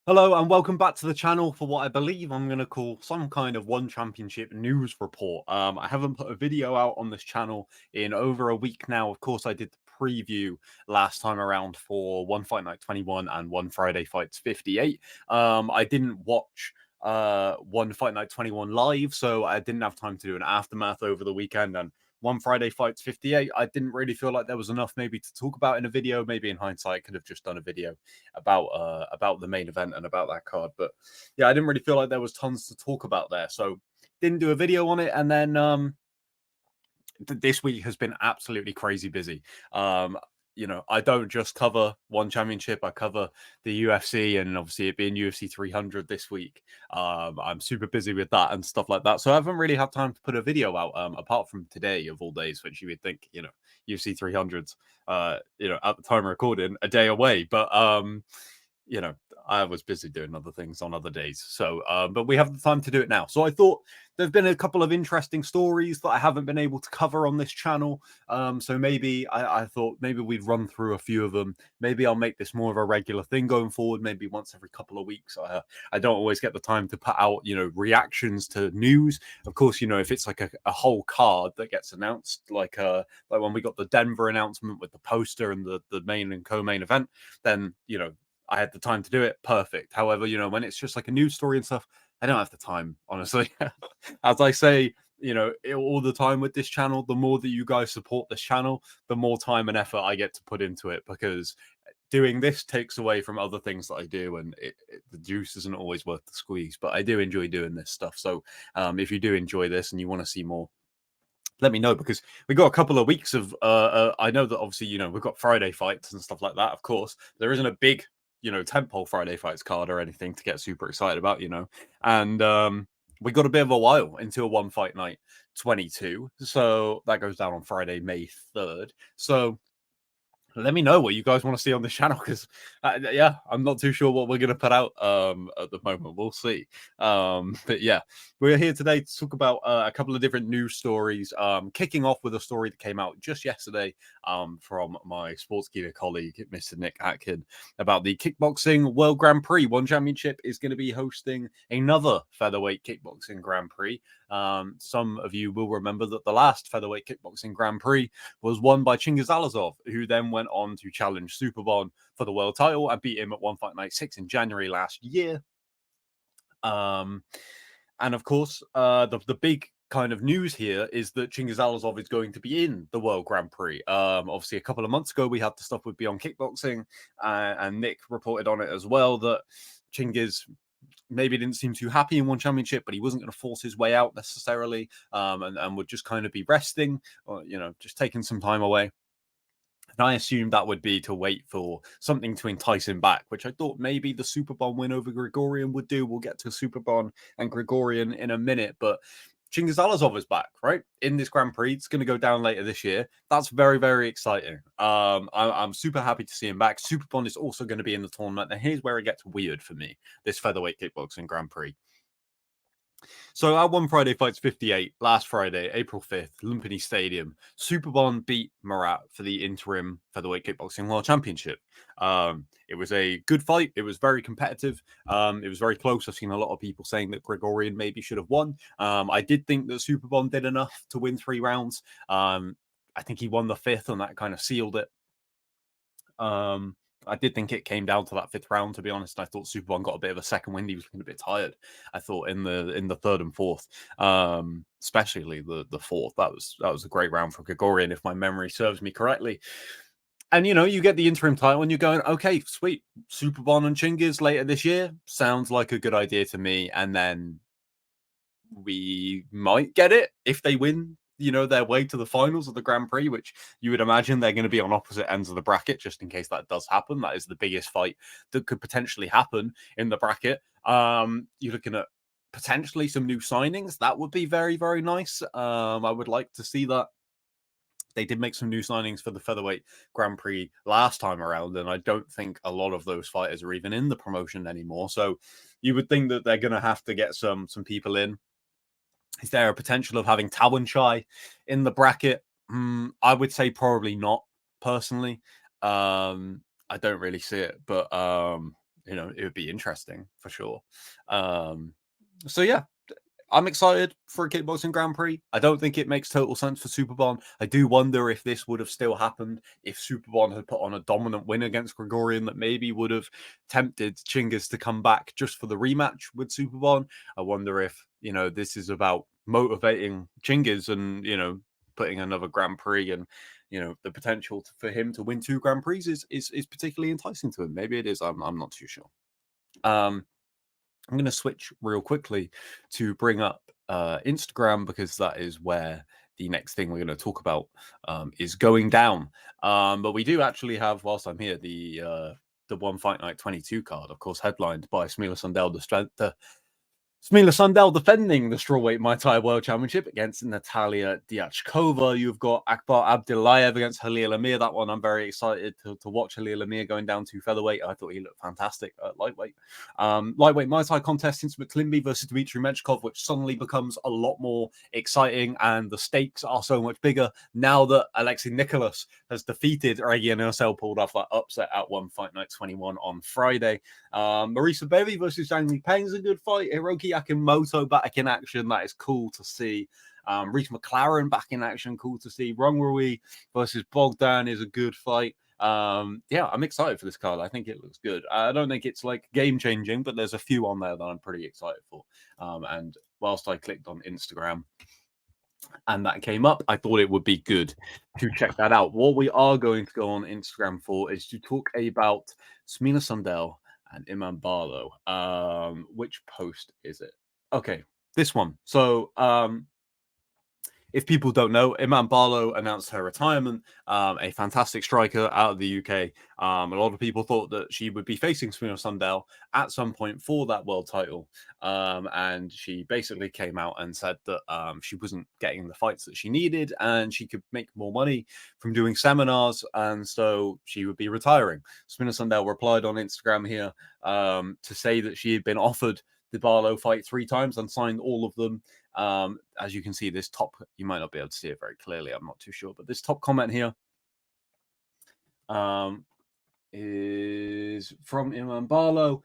Hello and welcome back to the channel for what I believe I'm going to call some kind of one championship news report. I haven't put a video out on this channel in over a week now. Of course, I did the preview last time around for One Fight Night 21 and One Friday Fights 58. I didn't watch One Fight Night 21 live, so I didn't have time to do an aftermath over the weekend. And One Friday Fights 58, I didn't really feel like there was enough maybe to talk about in a video. Maybe in hindsight, I could have just done a video about the main event and about that card. But yeah, I didn't really feel like there was tons to talk about there, so didn't do a video on it. And then this week has been absolutely crazy busy. I don't just cover one championship, I cover the UFC, and obviously it being UFC 300 this week. I'm super busy with that and stuff like that. So I haven't really had time to put a video out, apart from today of all days, which you would think, UFC 300's, at the time of recording, a day away. But I was busy doing other things on other days. So, but we have the time to do it now. So I thought there's been a couple of interesting stories that I haven't been able to cover on this channel. So maybe I thought maybe we'd run through a few of them. Maybe I'll make this more of a regular thing going forward, maybe once every couple of weeks. I don't always get the time to put out, reactions to news. Of course, if it's like a whole card that gets announced, like when we got the Denver announcement with the poster and the main and co-main event, then, I had the time to do it. Perfect. However, when it's just like a news story and stuff, I don't have the time, honestly. As I say, all the time with this channel, the more that you guys support this channel, the more time and effort I get to put into it, because doing this takes away from other things that I do, and the juice isn't always worth the squeeze. But I do enjoy doing this stuff. So if you do enjoy this and you want to see more, let me know, because we got a couple of weeks of I know that obviously we've got Friday fights and stuff like that. Of course, there isn't a big tentpole Friday fights card or anything to get super excited about, and we got a bit of a while until One Fight Night 22, so that goes down on Friday, May 3rd. So let me know what you guys want to see on this channel, because yeah, I'm not too sure what we're going to put out at the moment. We'll see. But yeah, we're here today to talk about a couple of different news stories, kicking off with a story that came out just yesterday from my sports gear colleague, Mr. Nick Atkin, about the kickboxing World Grand Prix. One Championship is going to be hosting another featherweight kickboxing Grand Prix. Some of you will remember that the last featherweight kickboxing Grand Prix was won by Chingiz Alazov, who then went on to challenge Superbon for the world title and beat him at One Fight Night 6 in January last year. And of course, the big kind of news here is that Chingiz Alazov is going to be in the World Grand Prix. Obviously, a couple of months ago, we had the stuff with Beyond Kickboxing, and Nick reported on it as well, that Chingiz maybe didn't seem too happy in One Championship, but he wasn't going to force his way out necessarily, and would just kind of be resting, or just taking some time away. And I assumed that would be to wait for something to entice him back, which I thought maybe the Superbon win over Gregorian would do. We'll get to Superbon and Gregorian in a minute, but Chingiz Alazov is back, right? In this Grand Prix. It's going to go down later this year. That's very, very exciting. I'm super happy to see him back. Superbon is also going to be in the tournament. And here's where it gets weird for me, this featherweight kickboxing Grand Prix. So at One Friday Fights 58, last Friday, April 5th, Lumpini Stadium, Superbon beat Marat for the interim featherweight kickboxing world championship. It was a good fight. It was very competitive. It was very close. I've seen a lot of people saying that Gregorian maybe should have won. I did think that Superbon did enough to win 3 rounds. I think he won the 5th, and that kind of sealed it. I did think it came down to that 5th round, to be honest. I thought Superbon got a bit of a second wind. He was looking a bit tired, I thought, in the 3rd and 4th, especially the 4th. That was a great round for Gregorian, if my memory serves me correctly. And you get the interim title, and you're going, okay, sweet, Superbon and Chingiz later this year sounds like a good idea to me. And then we might get it if they win their way to the finals of the Grand Prix, which you would imagine they're going to be on opposite ends of the bracket, just in case that does happen. That is the biggest fight that could potentially happen in the bracket. You're looking at potentially some new signings. That would be very, very nice. I would like to see that. They did make some new signings for the featherweight Grand Prix last time around, and I don't think a lot of those fighters are even in the promotion anymore. So you would think that they're going to have to get some people in. Is there a potential of having Tawanchai in the bracket? I would say probably not, personally. I don't really see it, but it would be interesting for sure. So yeah, I'm excited for a kickboxing Grand Prix. I don't think it makes total sense for Superbon. I do wonder if this would have still happened if Superbon had put on a dominant win against Gregorian that maybe would have tempted Chingiz to come back just for the rematch with Superbon. I wonder if, this is about motivating Chingiz and, putting another Grand Prix and, the potential for him to win 2 Grand Prix is particularly enticing to him. Maybe it is. I'm not too sure. I'm going to switch real quickly to bring up Instagram because that is where the next thing we're going to talk about is going down. But we do actually have, whilst I'm here, the One Fight Night 22 card, of course, headlined by Smila Sundell defending the strawweight Muay Thai World Championship against Natalia Diachkova. You've got Akbar Abdullayev against Halil Amir. That one I'm very excited to watch Halil Amir going down to featherweight. I thought he looked fantastic at lightweight. Lightweight Muay Thai contest since McClimby versus Dmitry Mechkov, which suddenly becomes a lot more exciting and the stakes are so much bigger now that Alexei Nicholas has defeated Regian Ursel, pulled off that upset at One Fight Night 21 on Friday. Marisa Bevy versus Zhang Lipeng is a good fight. Hiroki Akimoto back in action. That is cool to see. Reese McLaren back in action. Cool to see. Rong Rui versus Bogdan is a good fight. Yeah, I'm excited for this card. I think it looks good. I don't think it's like game changing, but there's a few on there that I'm pretty excited for. And whilst I clicked on Instagram and that came up, I thought it would be good to check that out. What we are going to go on Instagram for is to talk about Smina Sundell and Iman Barlow. Which post is it? Okay, this one. So, if people don't know, Iman Barlow announced her retirement. A fantastic striker out of the UK. A lot of people thought that she would be facing Smina Sundell at some point for that world title. And she basically came out and said that she wasn't getting the fights that she needed and she could make more money from doing seminars. And so she would be retiring. Smina Sundell replied on Instagram here to say that she had been offered the Barlow fight 3 times and signed all of them. As you can see, this top, you might not be able to see it very clearly, I'm not too sure, but this top comment here is from Iman Barlow.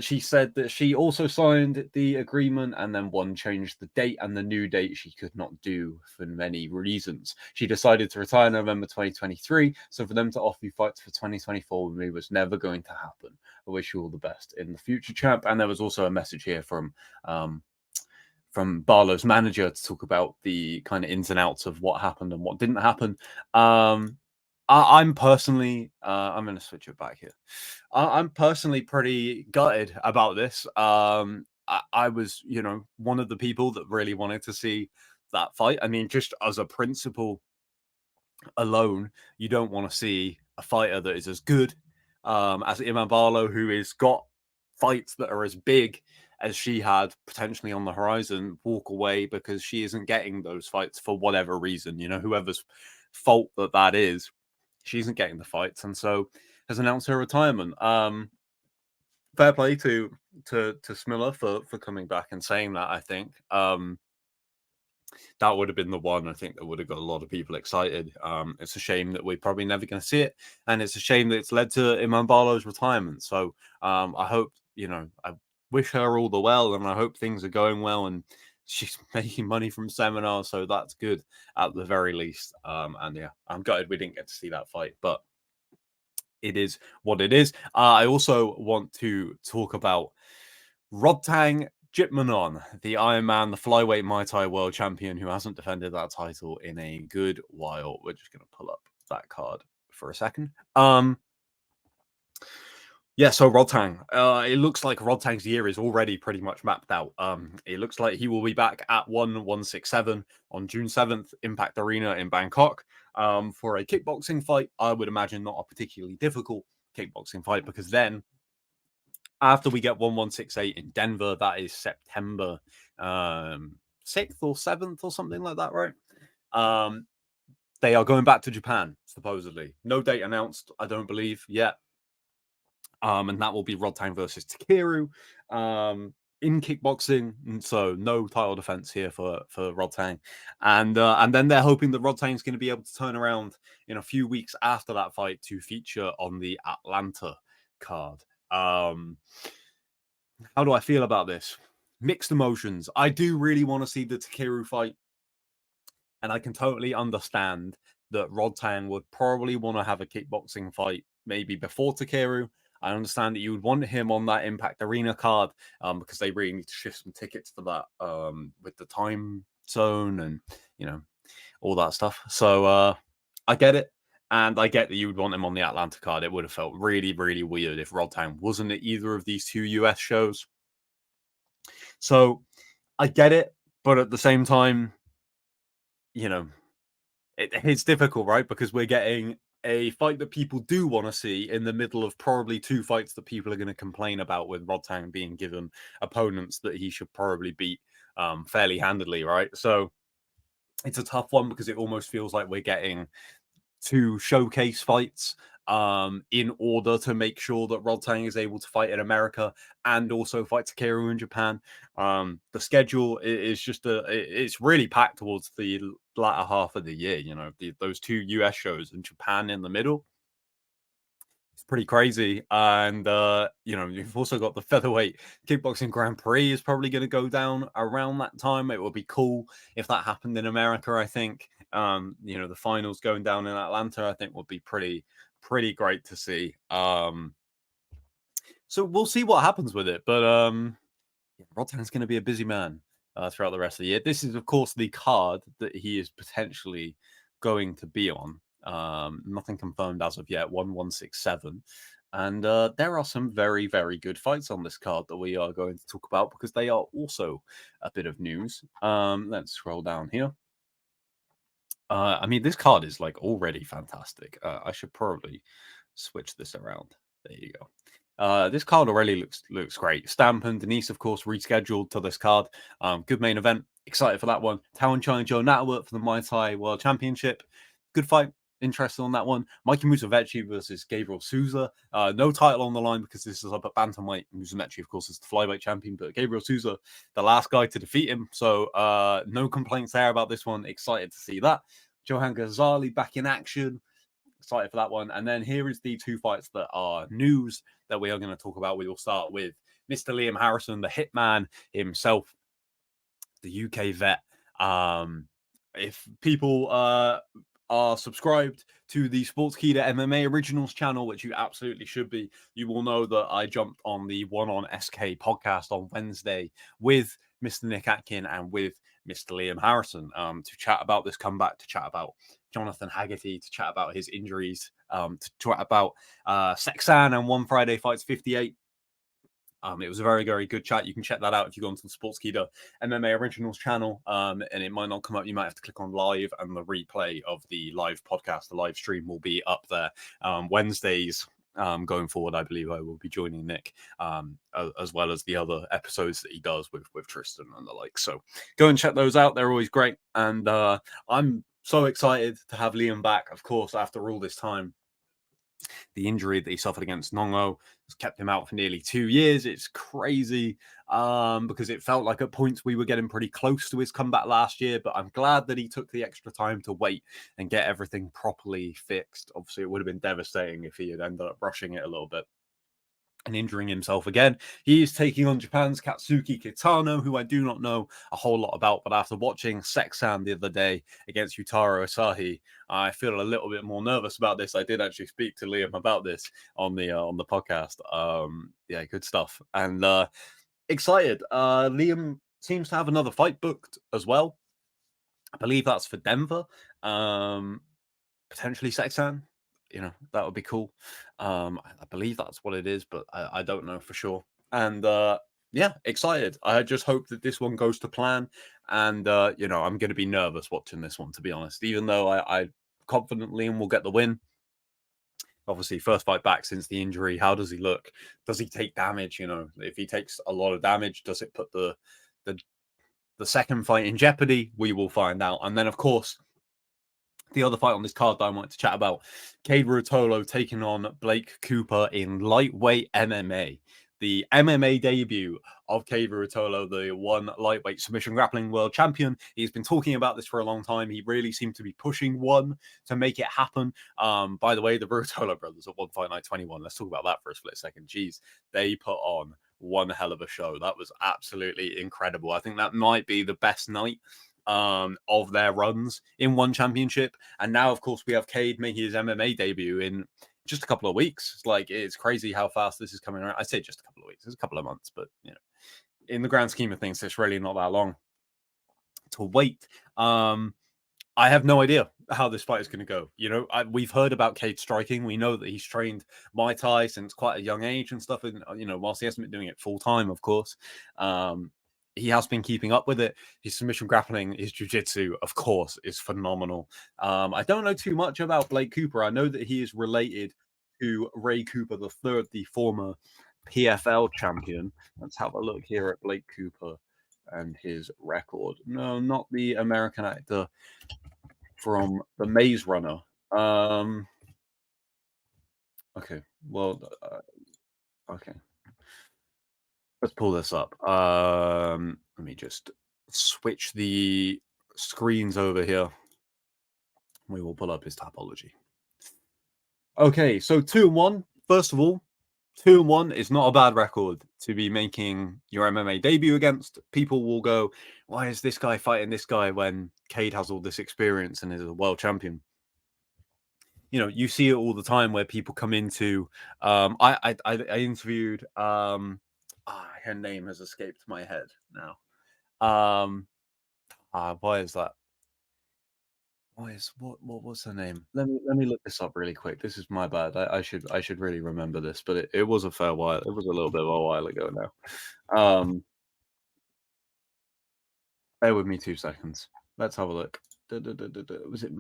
She said that she also signed the agreement and then one changed the date, and the new date she could not do for many reasons. She decided to retire in November 2023, so for them to offer you fights for 2024 with me was never going to happen. I wish you all the best in the future, champ. And there was also a message here from Barlow's manager to talk about the kind of ins and outs of what happened and what didn't happen. I'm personally, I'm going to switch it back here. I'm personally pretty gutted about this. I was, one of the people that really wanted to see that fight. I mean, just as a principle alone, you don't want to see a fighter that is as good as Iman Barlow, who has got fights that are as big as she had potentially on the horizon, walk away because she isn't getting those fights for whatever reason. Whoever's fault that is, she isn't getting the fights, and so has announced her retirement. Fair play to Smiller for coming back and saying that. I think that would have been the one I think that would have got a lot of people excited. It's a shame that we're probably never going to see it, and it's a shame that it's led to Iman Barlow's retirement. So I hope, I wish her all the well, and I hope things are going well, and she's making money from seminars, so that's good at the very least. And yeah, I'm gutted we didn't get to see that fight, but it is what it is. I also want to talk about Rodtang Jitmanon, the Iron Man, the flyweight Muay Thai world champion who hasn't defended that title in a good while. We're just going to pull up that card for a second. Yeah, so Rodtang. It looks like Rodtang's year is already pretty much mapped out. It looks like he will be back at 167 on June 7th, Impact Arena in Bangkok, for a kickboxing fight. I would imagine not a particularly difficult kickboxing fight, because then after we get 1168 in Denver, that is September 6th or 7th or something like that, right? They are going back to Japan, supposedly. No date announced, I don't believe, yet. And that will be Rodtang versus Takeru in kickboxing. And so no title defense here for Rodtang. And then they're hoping that Rodtang's going to be able to turn around in a few weeks after that fight to feature on the Atlanta card. How do I feel about this? Mixed emotions. I do really want to see the Takeru fight, and I can totally understand that Rodtang would probably want to have a kickboxing fight maybe before Takeru. I understand that you would want him on that Impact Arena card because they really need to shift some tickets for that with the time zone and all that stuff. So I get it. And I get that you would want him on the Atlanta card. It would have felt really, really weird if Rodtang wasn't at either of these two US shows. So I get it. But at the same time, it's difficult, right? Because we're getting a fight that people do want to see in the middle of probably two fights that people are going to complain about, with Rodtang being given opponents that he should probably beat fairly handedly, right? So it's a tough one because it almost feels like we're getting two showcase fights in order to make sure that Rodtang is able to fight in America and also fight Takeru in Japan. The schedule is just it's really packed towards the latter half of the year. Those two US shows and Japan in the middle. It's pretty crazy. And you've also got the Featherweight Kickboxing Grand Prix is probably going to go down around that time. It would be cool if that happened in America, I think. The finals going down in Atlanta, I think would be pretty great to see. So we'll see what happens with it. But Rodtang's going to be a busy man throughout the rest of the year. This is, of course, the card that he is potentially going to be on. Nothing confirmed as of yet. 1167. And there are some very, very good fights on this card that we are going to talk about because they are also a bit of news. Let's scroll down here. I mean, this card is like already fantastic. I should probably switch this around. There you go. This card already looks great. Stamp and Denise, of course, rescheduled to this card. Good main event. Excited for that one. Tao and Joe Natworth for the Muay Thai World Championship. Good fight. Interested on that one. Mikey Musumeci versus Gabriel Souza. No title on the line because this is up at bantamweight. Musumeci, of course, is the flyweight champion, but Gabriel Souza, the last guy to defeat him. So no complaints there about this one. Excited to see that. Johan Ghazali back in action. Excited for that one. And then here is the two fights that are news that we are going to talk about. We will start with Mr. Liam Harrison, the hitman himself, the UK vet. If people are subscribed to the Sports Kade MMA Originals channel, which you absolutely should be, you will know that I jumped on the One on SK podcast on Wednesday with Mr. Nick Atkin and with Mr. Liam Harrison to chat about this comeback, to chat about Jonathan Haggerty, to chat about his injuries, to chat about Sexan and One Friday Fights 58. It was a very, very good chat. You can check that out if you go onto the Sports Kade MMA Originals channel, and it might not come up. You might have to click on live, and the replay of the live podcast, the live stream, will be up there Wednesdays. Going forward, I believe I will be joining Nick as well as the other episodes that he does with Tristan and the like. So go and check those out. They're always great. And I'm so excited to have Liam back, of course, after all this time. The injury that he suffered against Nongo has kept him out for nearly 2 years. It's crazy because it felt like at points we were getting pretty close to his comeback last year, but I'm glad that he took the extra time to wait and get everything properly fixed. Obviously, it would have been devastating if he had ended up rushing it a little bit and injuring himself again. He is taking on Japan's Katsuki Kitano, who I do not know a whole lot about, but after watching Sexan the other day against Yutaro Asahi, I feel a little bit more nervous about this. I did actually speak to Liam about this on the podcast. Yeah, good stuff. And excited. Liam seems to have another fight booked as well. I believe that's for Denver. Potentially Sexan. That would be cool. I believe that's what it is, but I don't know for sure. And yeah, excited. I just hope that this one goes to plan. And I'm going to be nervous watching this one, to be honest, even though I confidently will get the win. Obviously, first fight back since the injury. How does he look? Does he take damage? If he takes a lot of damage, does it put the second fight in jeopardy? We will find out. And then, of course, the other fight on this card that I wanted to chat about, Kade Ruotolo taking on Blake Cooper in lightweight MMA. the MMA debut of Kade Ruotolo, the one lightweight submission grappling world champion. He's been talking about this for a long time. He really seemed to be pushing one to make it happen. By the way, the Ruotolo brothers at One Fight Night 21. Let's talk about that for a split second. Jeez, they put on one hell of a show. That was absolutely incredible. I think that might be the best night of their runs in one championship. And now, of course, we have Kade making his MMA debut in just a couple of weeks. It's like, it's crazy how fast this is coming around. I say just a couple of weeks, it's a couple of months, but you know, in the grand scheme of things, it's really not that long to wait. I have no idea how this fight is going to go. You know, we've heard about Kade striking. We know that he's trained Muay Thai since quite a young age and stuff. And, you know, whilst he hasn't been doing it full time, of course, he has been keeping up with it. His submission grappling, his jiu-jitsu, of course, is phenomenal. I don't know too much about Blake Cooper. I know that he is related to Ray Cooper III, the former PFL champion. Let's have a look here at Blake Cooper and his record. No, not the American actor from The Maze Runner. Okay, well, okay. Let's pull this up. Let me just switch the screens over here. We will pull up his topology. Okay, so 2-1. First of all, 2-1 is not a bad record to be making your MMA debut against. People will go, why is this guy fighting this guy when Kade has all this experience and is a world champion? You know, you see it all the time where people come into. I interviewed. Her name has escaped my head now. Why is that? What was her name? Let me look this up really quick. This is my bad. I should really remember this, but it was a fair while. It was a little bit of a while ago now. Bear with me 2 seconds. Let's have a look. Was it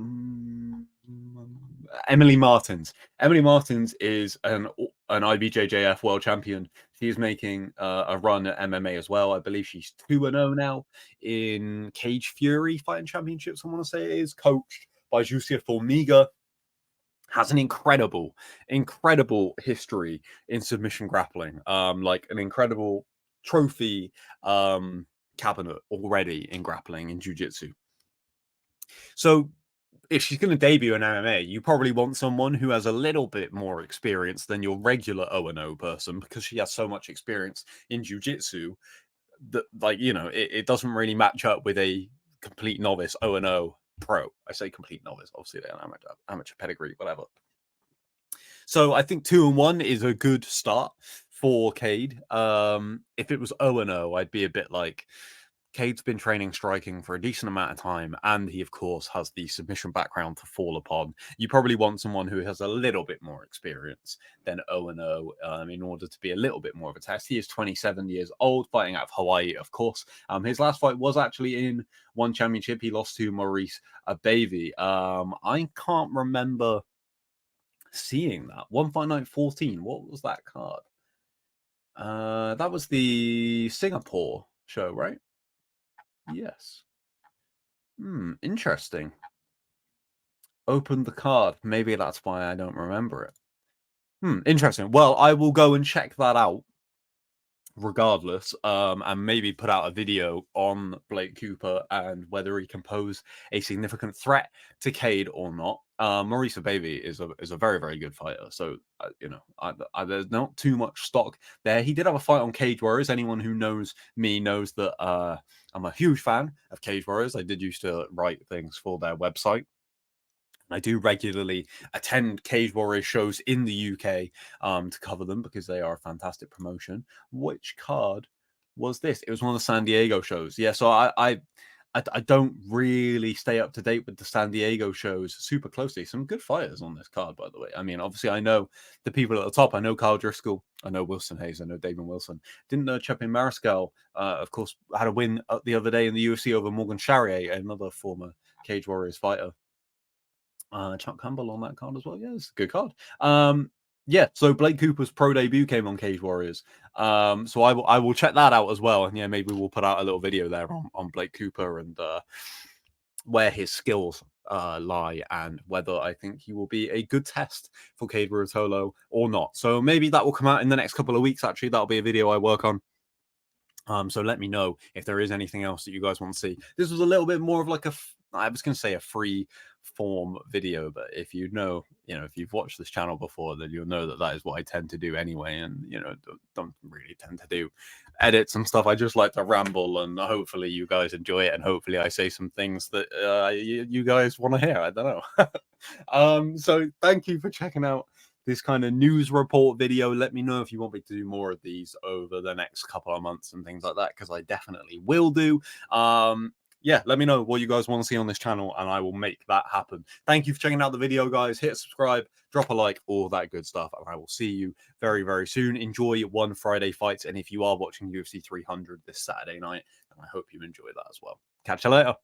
Emily Martins? Emily Martins is an IBJJF world champion. She is making a run at MMA as well. I believe she's 2-0 now in Cage Fury Fighting Championships. I want to say it is, coached by Jusia Formiga. Has an incredible history in submission grappling. Like an incredible trophy cabinet already in grappling and jiu-jitsu. So if she's going to debut in MMA, you probably want someone who has a little bit more experience than your regular 0-0 person, because she has so much experience in jiu-jitsu that, like, you know, it doesn't really match up with a complete novice 0-0 pro. I say complete novice, obviously they're an amateur pedigree, whatever. So I think 2-1 is a good start for Kade. If it was 0-0, I'd be a bit like, Kade's been training striking for a decent amount of time, and he, of course, has the submission background to fall upon. You probably want someone who has a little bit more experience than 0-0 in order to be a little bit more of a test. He is 27 years old, fighting out of Hawaii, of course. His last fight was actually in one championship. He lost to Maurice Abavi. I can't remember seeing that. One Fight Night 14. What was that card? That was the Singapore show, right? Yes. Interesting. Open the card. Maybe that's why I don't remember it. Interesting. Well, I will go and check that out regardless, and maybe put out a video on Blake Cooper and whether he can pose a significant threat to Kade or not. Maurice Abavi is a very, very good fighter. So, you know, there's not too much stock there. He did have a fight on Cage Warriors. Anyone who knows me knows that I'm a huge fan of Cage Warriors. I did used to write things for their website. I do regularly attend Cage Warriors shows in the UK to cover them because they are a fantastic promotion. Which card was this? It was one of the San Diego shows. Yeah, so I don't really stay up to date with the San Diego shows super closely. Some good fighters on this card, by the way. I mean, obviously, I know the people at the top. I know Kyle Driscoll. I know Wilson Hayes. I know Damon Wilson. Didn't know Chapin Mariscal, of course, had a win the other day in the UFC over Morgan Charrier, another former Cage Warriors fighter. Chuck Campbell on that card as well. Yeah, it's a good card. Yeah, so Blake Cooper's pro debut came on Cage Warriors. So I will check that out as well. And yeah, maybe we'll put out a little video there on Blake Cooper and where his skills lie and whether I think he will be a good test for Kade Ruotolo or not. So maybe that will come out in the next couple of weeks. Actually, that'll be a video I work on. So let me know if there is anything else that you guys want to see. This was a little bit more of like I was going to say a free form video, but if you know, if you've watched this channel before, then you'll know that that is what I tend to do anyway. And, don't really tend to do edits and stuff. I just like to ramble, and hopefully you guys enjoy it. And hopefully I say some things that you guys want to hear. I don't know. So thank you for checking out this kind of news report video. Let me know if you want me to do more of these over the next couple of months and things like that, because I definitely will do. Yeah, let me know what you guys want to see on this channel, and I will make that happen. Thank you for checking out the video, guys. Hit subscribe, drop a like, all that good stuff, and I will see you very, very soon. Enjoy one Friday fights, and if you are watching UFC 300 this Saturday night, then I hope you enjoy that as well. Catch you later.